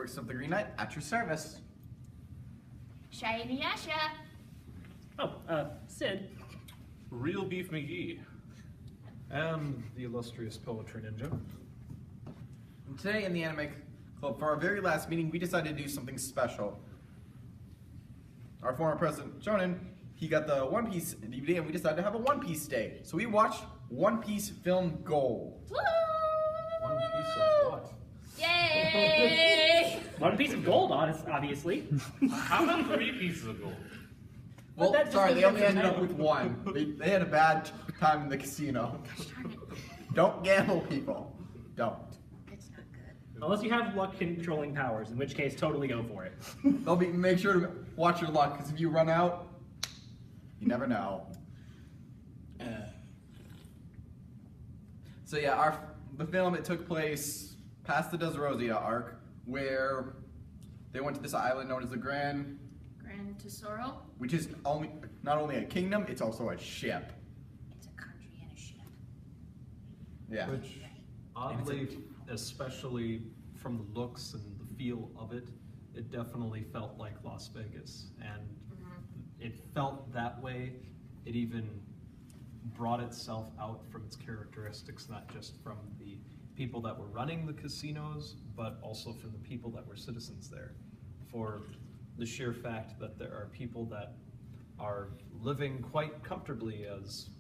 spokesperson of the Green Knight, at your service. Shiny Yasha. Oh, Sid. Real Beef McGee. And the illustrious Poetry Ninja. And today in the Anime Club, for our very last meeting, we decided to do something special. Our former president, Jonan, he got the One Piece DVD, and we decided to have a One Piece day. So we watched One Piece Film Gold. Woo! One piece of what? Yay! One piece of gold, honestly. How about 3 pieces of gold? Well, that just sorry, they doesn't only ended up matter. with one. They had a bad time in the casino. Don't gamble, people. Don't. It's not good. Unless you have luck controlling powers, in which case, totally go for it. Make sure to watch your luck, because if you run out, you never know. So yeah, the film, it took place past the Dressrosa arc, where they went to this island known as the Grand Tesoro. which is not only a kingdom, it's also a ship. It's a country and a ship. Yeah. Which, oddly, especially from the looks and the feel of it, it definitely felt like Las Vegas. And it felt that way. It even brought itself out from its characteristics, not just from the people that were running the casinos, but also from the people that were citizens there. For the sheer fact that there are people that are living quite comfortably as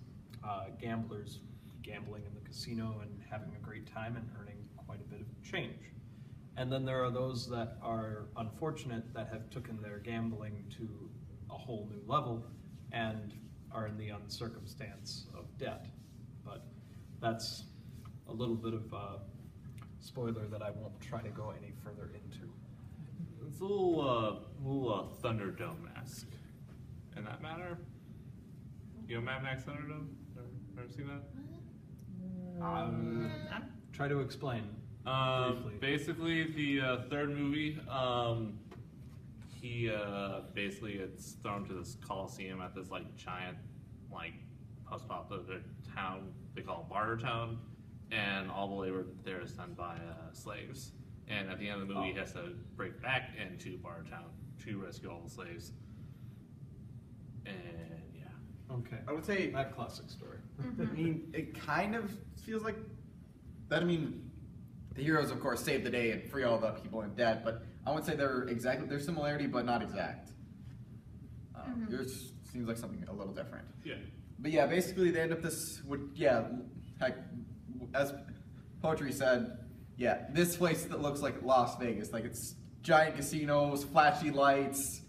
gamblers, gambling in the casino and having a great time and earning quite a bit of change. And then there are those that are unfortunate that have taken their gambling to a whole new level and are in the uncircumstance of debt. But that's a little bit of a spoiler that I won't try to go any further into. It's a little Thunderdome-esque. In that matter? You know Mad Max Thunderdome? Ever seen that? Try to explain. Briefly. Basically, the third movie, he basically gets thrown to this coliseum at this like giant post-apocalyptic town. They call it Barter Town, and all the labor there is done by slaves. And at the end of the movie, he has to break back into Barter Town to rescue all the slaves. And yeah. Okay. I would say, That classic story. I mean, it kind of feels like that. I mean, the heroes, of course, save the day and free all the people in debt, but I would say they're similarity, but not exact. Yours seems like something a little different. Yeah. But yeah, basically they end up heck, as Poetry said, yeah, this place that looks like Las Vegas, like it's giant casinos, flashy lights.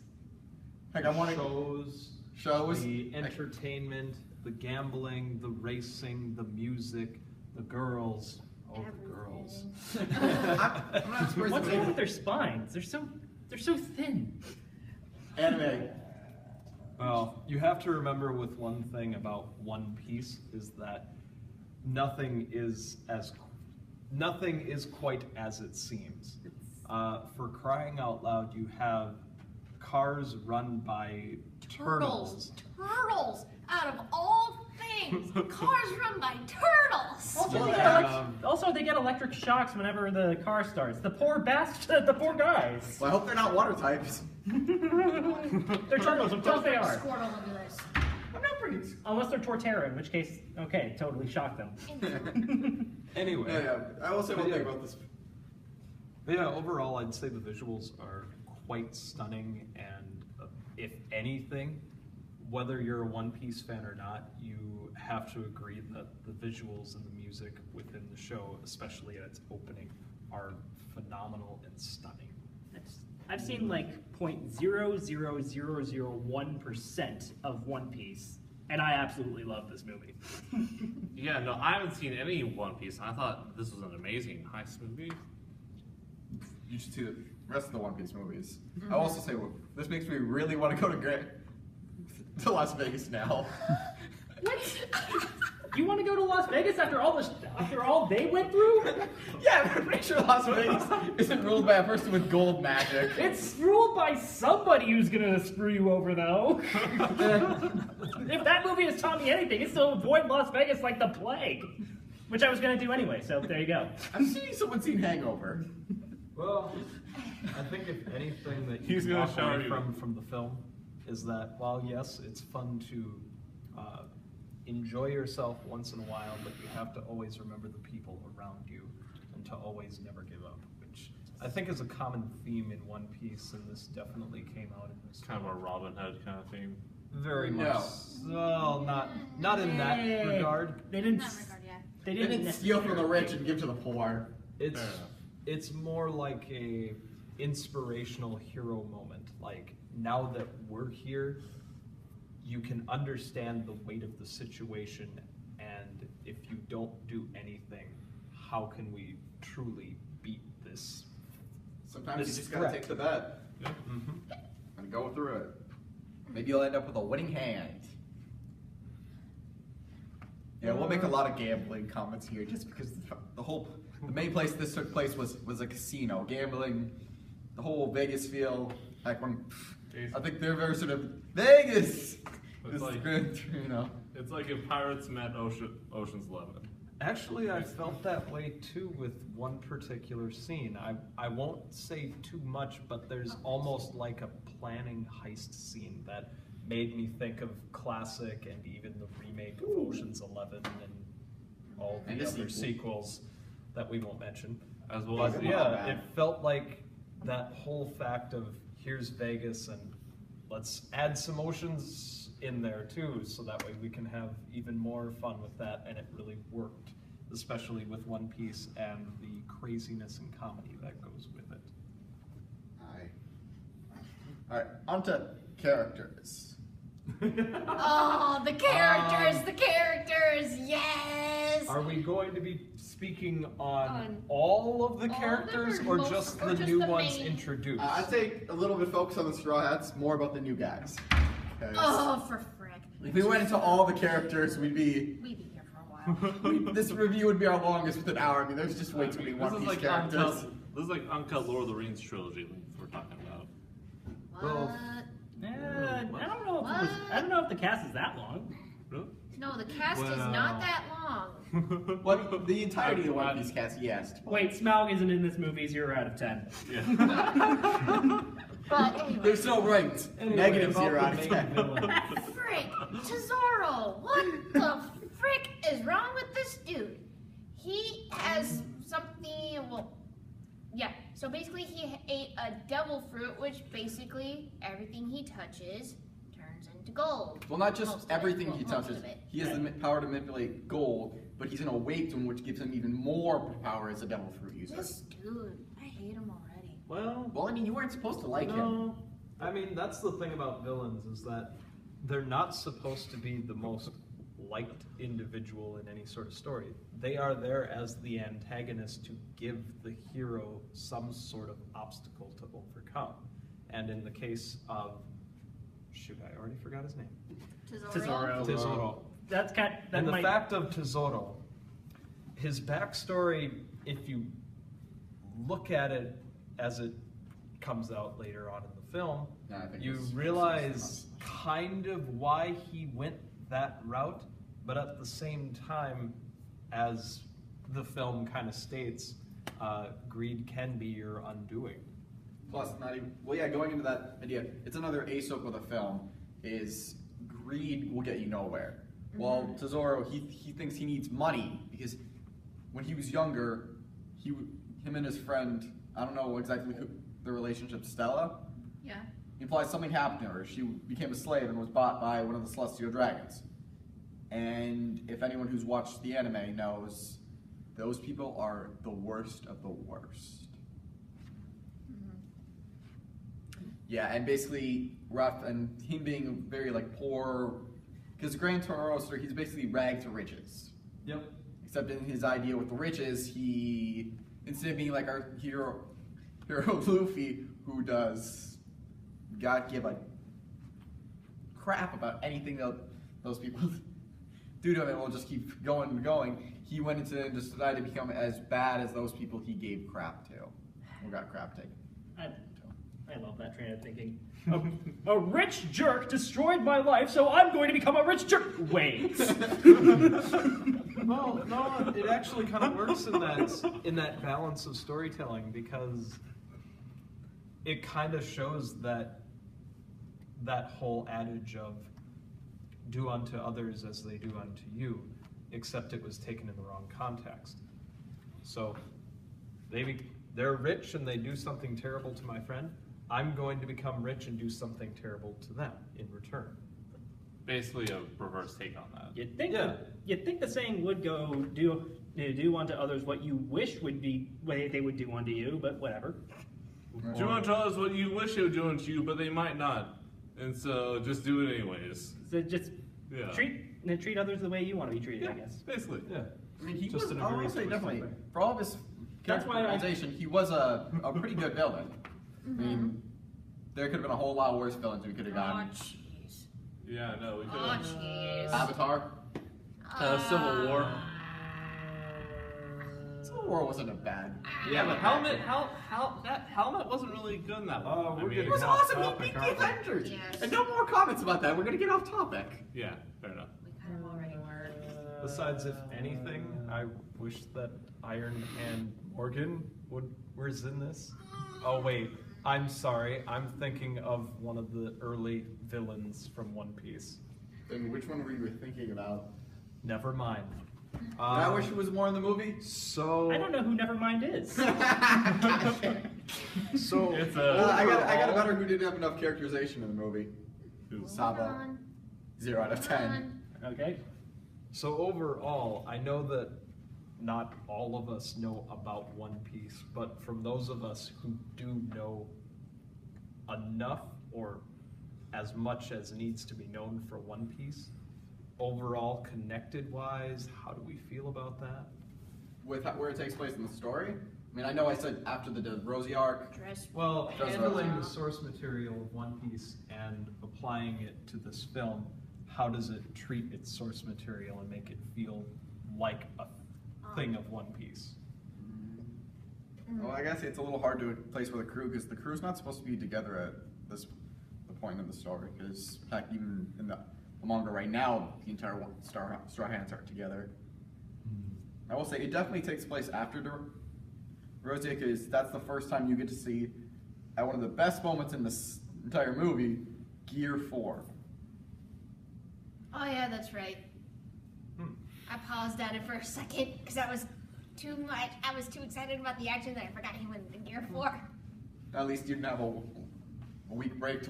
Heck, I want shows, the entertainment, the gambling, the racing, the music, the girls. Oh, the girls. I'm not surprised. What's wrong with their spines? They're so thin. Anime. Well, you have to remember with one thing about One Piece is that nothing is quite as it seems. For crying out loud, you have cars run by turtles. Turtles! Out of all things! Cars run by turtles! Also, they get electric shocks whenever the car starts. The poor bastards, the poor guys. Well, I hope they're not water types. They're turtles, of course they are. Squirtle into this. I'm not pretty. Unless they're Torterra, in which case, okay, totally shock them. Anyway. Yeah, I will say one thing about this. Yeah, overall, I'd say the visuals are quite stunning, and if anything, whether you're a One Piece fan or not, you have to agree that the visuals and the music within the show, especially at its opening, are phenomenal and stunning. I've seen like 0.00001% of One Piece, and I absolutely love this movie. Yeah, no, I haven't seen any One Piece. I thought this was an amazing heist movie. You should see the rest of the One Piece movies. I'll also say, this makes me really want to go to Las Vegas now. What? You want to go to Las Vegas after all they went through? Yeah, I'm pretty sure Las Vegas isn't ruled by a person with gold magic. It's ruled by somebody who's gonna screw you over, though. If that movie has taught me anything, it's to avoid Las Vegas like the plague. Which I was gonna do anyway, so there you go. I'm seeing someone seen Hangover. Well, I think if anything that you He's can gonna walk shower away you. from the film is that while yes, it's fun to enjoy yourself once in a while, but you have to always remember the people around you and to always never give up, which I think is a common theme in One Piece, and this definitely came out in this. Kind of a Robin Hood kind of theme. Very No. much. Well, not in that Hey. regard. They didn't. Not regard, yeah. They They didn't, didn't steal from the rich and give to the poor. It's Fair enough. it's more like a inspirational hero moment. Like now that we're here, you can understand the weight of the situation, and if you don't do anything, how can we truly beat this? Sometimes This you just gotta threat. take the bet Yeah. and go through it. Maybe you'll end up with a winning hand. Yeah, we'll make a lot of gambling comments here just because the main place this took place was a casino. Gambling, the whole Vegas feel, like when, I think their version of Vegas is like- good, you know. It's like if pirates met Ocean's 11. Actually, I felt that way too with one particular scene. I won't say too much, but there's almost like a planning heist scene that made me think of classic and even the remake of Ocean's 11 and all the And the other sequel. sequels that we won't mention. As well But as the- yeah, it felt like that whole fact of here's Vegas and let's add some oceans in there too, so that way we can have even more fun with that, and it really worked, especially with One Piece and the craziness and comedy that goes with it. Alright, on to characters. Oh, the characters, yes! Are we going to be speaking on On all of the all of them, characters or or most- just or the just new the ones main? introduced? I'd say a little bit focus on the Straw Hats, more about the new guys. 'Cause Oh, for frick. if we went into all the characters, we'd be We'd be here for a while. this review would be our longest with an hour. I mean, there's just way too many One Piece characters. This is like uncut Lord of the Rings trilogy we're talking about. Well, What? I don't know if it was, I don't know if the cast is that long. Really? No, the cast is Well. not that long. What the entirety of the One Piece cast, yes. Wait, Smaug isn't in this movie. 0 out of 10. Yeah. But anyway. They're so ranked. Anyway, Negative about 0 the out of main 10. villain. Frick! Tesoro! What the frick is wrong with this dude? He has something, well, yeah, so basically he ate a devil fruit, which basically everything he touches turns into gold. Well, not Most just of it. everything Well, he most touches. of it. He has the power to manipulate gold, but he's in a weight zone which gives him even more power as a devil fruit user. This dude, I hate him already. Well, Well, I mean, you weren't supposed to like him. no. I mean, that's the thing about villains is that they're not supposed to be the most liked individual in any sort of story. They are there as the antagonist to give the hero some sort of obstacle to overcome. And in the case of, shoot, I already forgot his name. Tesoro. Tesoro. That's kind. That And the might. fact of Tesoro, his backstory, if you look at it as it comes out later on in the film, Yeah, I think you it's- realize kind of why he went that route, but at the same time, as the film kind of states, greed can be your undoing. Plus, not even. Well, yeah, going into that idea, it's another ace with a film. Is greed will get you nowhere. Well, Tesoro, he thinks he needs money because when he was younger, him and his friend, I don't know exactly who the relationship, Stella, Yeah. implies something happened to her. She became a slave and was bought by one of the celestial dragons. And if anyone who's watched the anime knows, those people are the worst of the worst. Yeah, and basically rough, and him being very like poor, because Grand Tourist, he's basically rags to riches. Yep. Except in his idea with the riches, he, instead of being like our hero Luffy, who does God give a crap about anything that those people do to him, and will just keep going and going. He went into and just decided to become as bad as those people he gave crap to, or got crap taken. I love that train of thinking. A rich jerk destroyed my life, so I'm going to become a rich jerk. Wait. Well, no, it actually kind of works in that balance of storytelling, because it kind of shows that whole adage of do unto others as they do unto you, except it was taken in the wrong context. So they're rich and they do something terrible to my friend. I'm going to become rich and do something terrible to them in return. Basically, a reverse take on that. You'd think, Yeah. you'd think the saying would go, do unto others what you wish would be, what they would do unto you, but whatever. Do unto others what you wish they would do unto you, but they might not. And so just do it anyways. So just Yeah. treat others the way you want to be treated, I guess. Basically. Yeah. I mean, he Just was, in a I very will say twisted definitely, way. for all of his That's why I- characterization, he was a pretty good villain. I mean, there could have been a whole lot worse villains we could have Oh, gotten. jeez. Yeah, no, we could Oh, have. jeez. Avatar? Civil War. Civil War wasn't a bad. Yeah, but that helmet wasn't really good in that one. Oh, we're It getting was off awesome, he topic, beat the aren't we? Avengers! Yes. And no more comments about that, we're gonna get off topic. Yeah, fair enough. We kind of already were. Besides, if anything, I wish that Iron and Morgan was in this. Oh wait, I'm sorry. I'm thinking of one of the early villains from One Piece. Then which one were you thinking about? Never mind. I wish it was more in the movie. So I don't know who Nevermind is. So It's I got a overall- better who didn't have enough characterization in the movie. Sabo. Hold on. 0 out of Hold 10. on. Okay. So overall, I know that not all of us know about One Piece, but from those of us who do know enough or as much as needs to be known for One Piece, overall connected wise, how do we feel about that? With where it takes place in the story? I mean, I know I said after the Rosie arc. Dress. Well, Does handling Rosie. the source material of One Piece and applying it to this film, how does it treat its source material and make it feel like a thing of One Piece? Well, I guess it's a little hard to place with the crew because the crew's not supposed to be together at the point of the story. Because in fact, even in the manga right now, the entire Straw Hats aren't together. I will say it definitely takes place after the Rosie because that's the first time you get to see at one of the best moments in this entire movie, Gear 4. Oh yeah, that's right. I paused at it for a second because that was too much. I was too excited about the action that I forgot he went into Gear 4. At least you didn't have a week break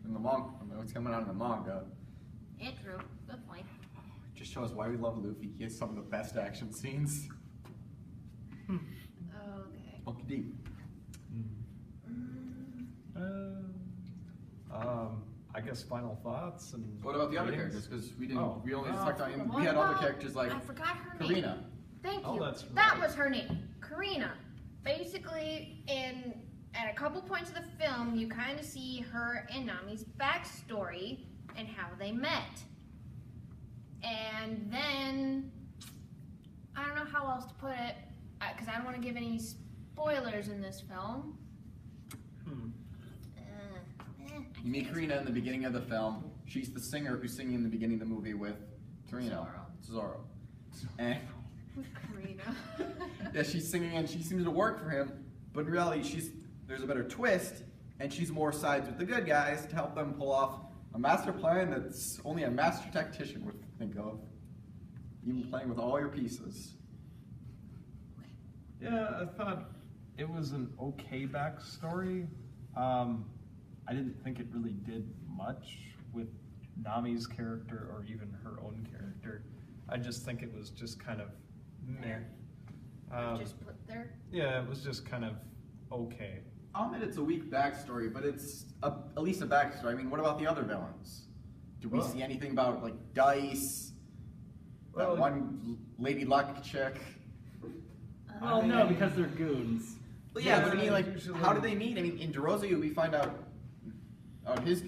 in the manga. What's coming out in the manga. Yeah, true. Good point. Just shows why we love Luffy. He has some of the best action scenes. Okay. Monkey D. I guess final thoughts and. What about the other ratings? characters? Because we didn't. Oh. We only Well, talked on. what We had other about- characters like I forgot her name. Karina. Thank Oh, you. that's That right. was her name, Karina. Basically, at a couple points of the film, you kind of see her and Nami's backstory and how they met. And then, I don't know how else to put it, because I don't want to give any spoilers in this film. You meet Karina in the beginning of the film. She's the singer who's singing in the beginning of the movie with Torino. Zoro. And Who's Karina? yeah, she's singing and she seems to work for him, but in reality, there's a better twist, and she's more sides with the good guys to help them pull off a master plan that's only a master tactician would think of. Even playing with all your pieces. Yeah, I thought it was an okay backstory. I didn't think it really did much with Nami's character or even her own character. I just think it was just kind of meh. Just put there. Yeah, it was just kind of okay. I'll admit it's a weak backstory, but it's at least a backstory. I mean, what about the other villains? Do we Well- see anything about like Dice, that Well- one Lady Luck chick? Well, no, because they're goons. Well, yeah, Yeah, but I mean, like, usually- how did they meet? I mean, in DeRosa, we find out his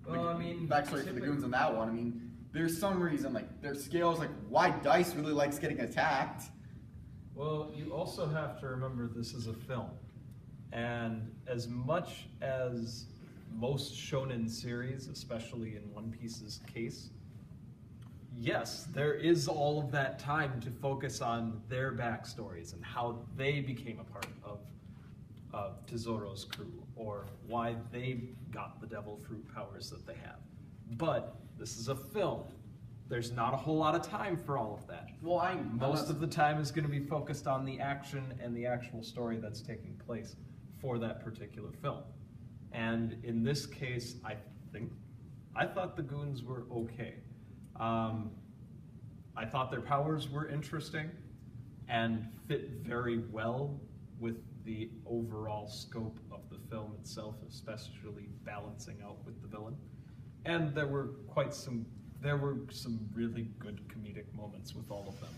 Well, I mean, backstory for the typically- goons in that one. I mean, there's some reason, like, their scales, like, why Dice really likes getting attacked. Well, you also have to remember this is a film. And as much as most shonen series, especially in One Piece's case, yes, there is all of that time to focus on their backstories and how they became a part Tesoro's crew or why they got the devil fruit powers that they have. But this is a film. There's not a whole lot of time for all of that. Well, Most of the time is going to be focused on the action and the actual story that's taking place for that particular film. And in this case, I thought the goons were okay. I thought their powers were interesting and fit very well with the overall scope of the film itself, especially balancing out with the villain. And there were some really good comedic moments with all of them.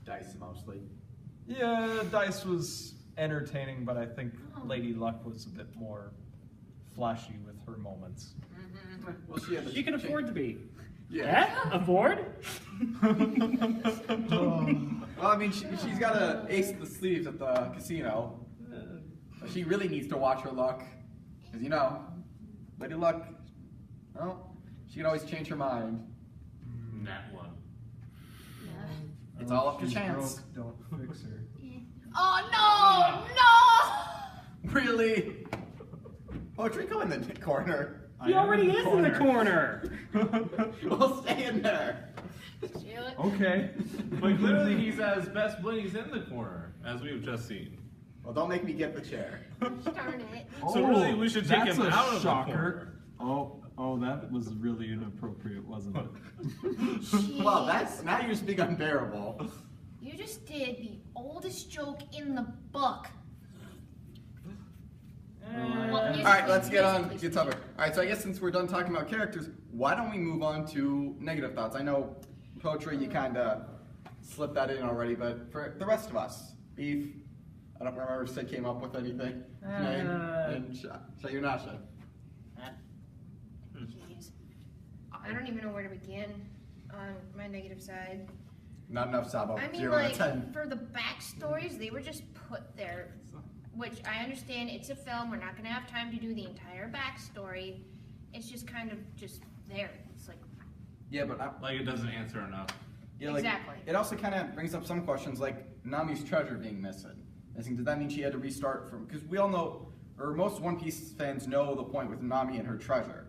Dice mostly. Yeah, Dice was entertaining, but I think Lady Luck was a bit more flashy with her moments. Well, She can afford to be. Yeah. Eh? Afford? Well, I mean, she's got an ace in the sleeves at the casino. She really needs to watch her luck. Because, you know, Lady Luck, well, she can always change her mind. Nat one. It's all up to chance. Broke, don't fix her. Oh no! Really? Poetry, go in the corner. He already is in the corner. We'll stay in there. No! Okay. But clearly he's at his best when he's in the corner, as we've just seen. Well, don't make me get the chair. Darn it. So really, we should take that's him a out of the shocker. Oh, that was really inappropriate, wasn't it? Jeez. Well, now you're just being unbearable. You just did the oldest joke in the book. All right, let's get tougher. All right, so I guess since we're done talking about characters, why don't we move on to negative thoughts? I know, Poetry, you kind of slipped that in already, but for the rest of us, Beef, I don't remember if Sid came up with anything. Name, and Sayunasha. Jeez. I don't even know where to begin on my negative side. Not enough, Sabo. I mean, 0 out like, of 10. for the backstories, they were just put there. Which I understand, it's a film, we're not going to have time to do the entire backstory. It's just kind of just there. It's like, Yeah, but Like it doesn't answer enough. like, Exactly. It also kind of brings up some questions, like Nami's treasure being missing. Does that mean she had to restart from? Because we all know, or most One Piece fans know the point with Nami and her treasure,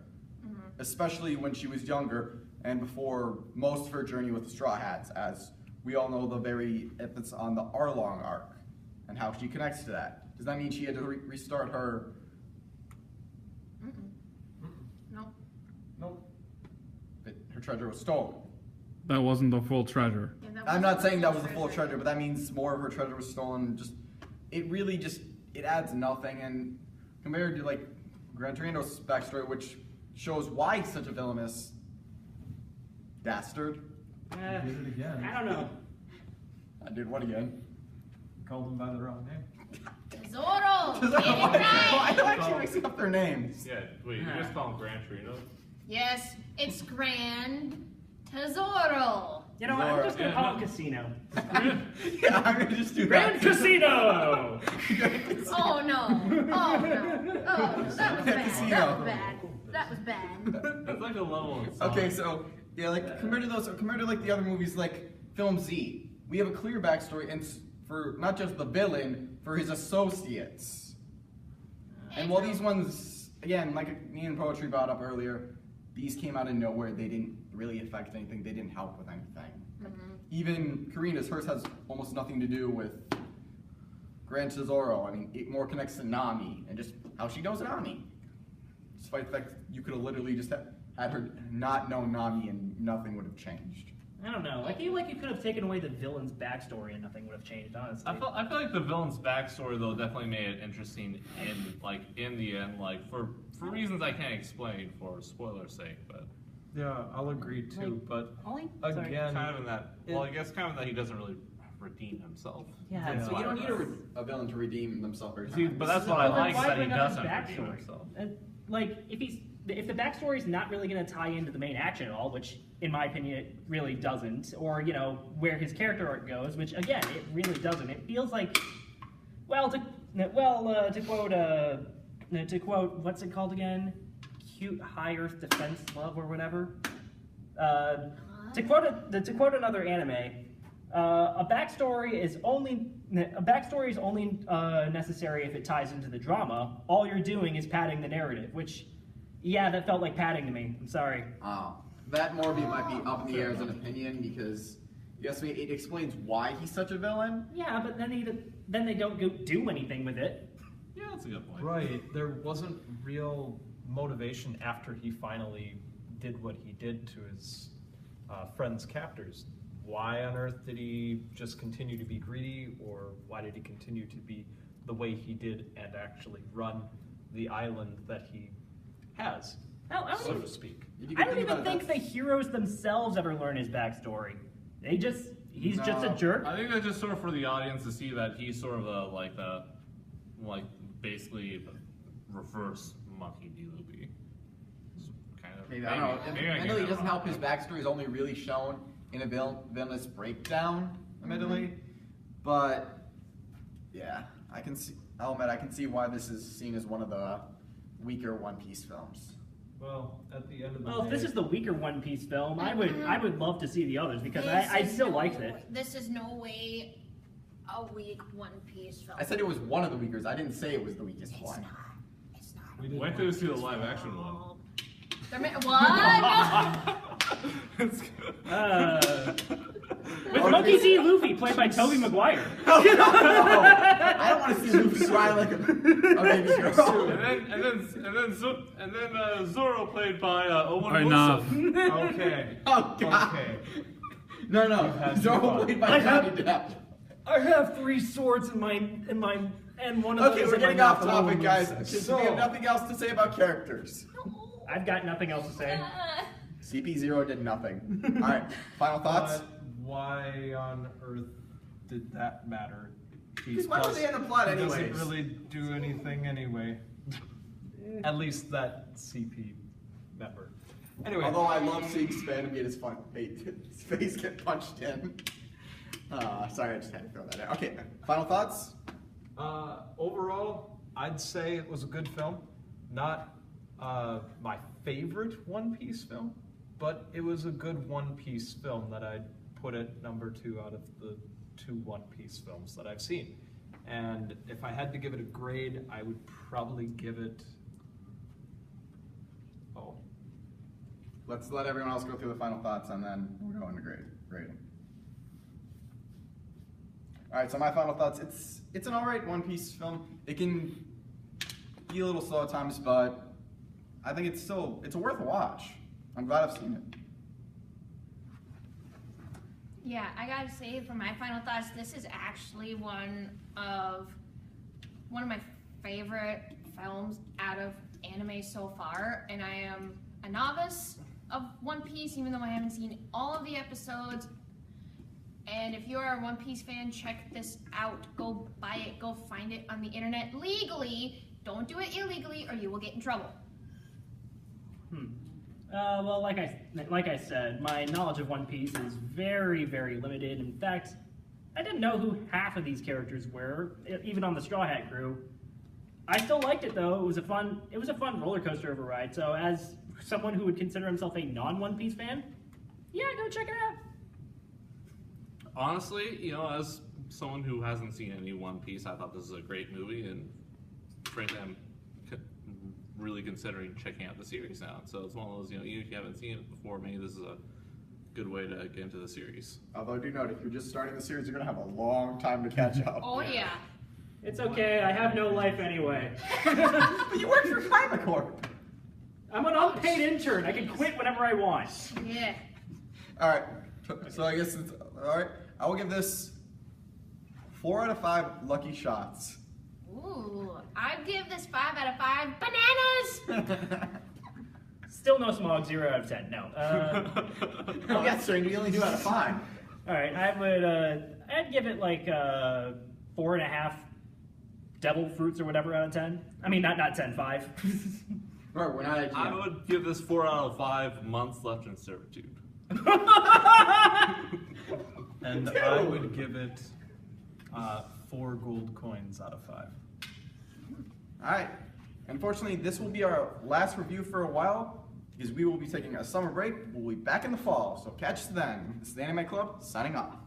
especially when she was younger and before most of her journey with the Straw Hats, as we all know the very efforts on the Arlong arc and how she connects to that. Does that mean she had to restart her? nope. Nope. Her treasure was stolen. That wasn't the full treasure. Yeah, that I'm wasn't not saying that was the treasure. full treasure, but that means more of her treasure was stolen. It adds nothing. And compared to like Gran Torino's backstory, which shows why he's such a villainous dastard. Did it again. I don't know. I did what again? Called him by the wrong name. Tesoro! Get it Why right! do I keep mixing up their names? Yeah, wait, you just call him Gran Torino? Yes, it's Grand Tesoro. You know, I'm just gonna call it Casino. Yeah, I'm gonna just do Grand that. Casino! Oh no! Oh no! Oh, that was bad. Casino. That was bad. That was bad. That's like a level in Sonic. Okay, so yeah, like compared to like the other movies, like Film Z, we have a clear backstory and for not just the villain, for his associates. And while these ones, again, like me and Poetry brought up earlier, these came out of nowhere. They didn't really affect anything. They didn't help with anything. Even Karina's, hers has almost nothing to do with Gran Tesoro. I mean, it more connects to Nami and just how she knows Nami. Despite the fact you could have literally just had her not know Nami and nothing would have changed. I don't know. I feel like you could have taken away the villain's backstory and nothing would have changed, honestly. I feel like the villain's backstory though definitely made it interesting in the end, like for reasons I can't explain for spoiler's sake, but Yeah, I'll agree too, but Ollie? again, kind of in that I guess kind of that he doesn't really redeem himself. Yeah, So you don't need a villain to redeem themselves every See, time. but that's what I Well, then like why that he bring up his doesn't redeem backstory? himself. Like, if the backstory is not really going to tie into the main action at all, which in my opinion it really doesn't, or you know where his character arc goes, which again it really doesn't. It feels like, to quote what's it called again? Cute high earth defense love or whatever. To quote another anime, A backstory is only necessary if it ties into the drama. All you're doing is padding the narrative, which, yeah, that felt like padding to me. I'm sorry. That Morby might be up in the air as an opinion because yes, it explains why he's such a villain. Yeah, but then they don't go do anything with it. Yeah, that's a good point. Right, there wasn't real motivation after he finally did what he did to his friend's captors. Why on earth did he just continue to be greedy, or why did he continue to be the way he did and actually run the island that he has, so to speak? I don't even think the heroes themselves ever learn his backstory. He's just a jerk. I think that's just sort of for the audience to see that he's sort of basically reverse Monkey D. Loopy. Kind of. Maybe, I don't know. Admittedly, it doesn't help his backstory is only really shown in a villainous breakdown, admittedly. But, yeah, I'll admit, I can see why this is seen as one of the weaker One Piece films. Well, at the end of the Well, day, if this is the weaker One Piece film, I would love to see the others because I still liked it. This is no way a weak One Piece film. I said it was one of the weakers. I didn't say it was the weakest one. It's not. we didn't Went to see the live action one. What? It's good. With Monkey D. Luffy, played by Tobey Maguire. I don't want to see Luffy cry like a baby girl. And then Zoro played by Owen Enough. Wilson. Okay. Oh, God. Okay. No. had Zoro fun. played by Johnny Depp. I have 3 swords in my and one of Okay, those we're in my getting off mouth. topic, guys. So- We have nothing else to say about characters. I've got nothing else to say. CP0 did nothing. All right, final thoughts? But why on earth did that matter? Because why would they end the plot He anyways? doesn't really do anything anyway. At least that CP member. Anyway. Although I love seeing Span get his face get punched in. Sorry, I just had to throw that out. Okay, final thoughts? Overall, I'd say it was a good film. Not my favorite One Piece film, but it was a good One Piece film that I'd put at number 2 out of the 2 One Piece films that I've seen. And if I had to give it a grade, I would probably give it... Oh. Let's let everyone else go through the final thoughts and then we'll go into grading. Alright, so my final thoughts, it's an alright One Piece film. It can be a little slow at times, but I think it's a worth a watch. I'm glad I've seen it. Yeah, I gotta say, for my final thoughts, this is actually one of my favorite films out of anime so far, and I am a novice of One Piece, even though I haven't seen all of the episodes. And if you are a One Piece fan, check this out. Go buy it. Go find it on the internet legally. Don't do it illegally, or you will get in trouble. Well, like I said, my knowledge of One Piece is very, very limited. In fact, I didn't know who half of these characters were, even on the Straw Hat crew. I still liked it though. It was a fun roller coaster of a ride. So, as someone who would consider himself a non-One Piece fan, yeah, go check it out. Honestly, as someone who hasn't seen any One Piece, I thought this was a great movie, and frankly, I'm really considering checking out the series now. So it's one of those, even if you haven't seen it before, maybe this is a good way to get into the series. Although do note, if you're just starting the series, you're going to have a long time to catch up. Oh yeah. It's okay, I have no life anyway. But you work for Karma Corp. I'm an unpaid intern. I can quit whenever I want. Yeah. Alright, so I guess it's, alright, I will give this 4 out of 5 lucky shots. Ooh, I'd give this 5 out of 5 bananas. Still no smog, 0 out of 10. No. Oh, yeah, sir, you only 2 out of 5. All right, I'd give it like 4.5 devil fruits or whatever out of 10. I mean, not 10, 5. Right, we're not at I would give this 4 out of 5 months left in servitude. And I would give it 4 gold coins out of 5. Alright, unfortunately, this will be our last review for a while because we will be taking a summer break. We'll be back in the fall, so catch us then. This is the Anime Club, signing off.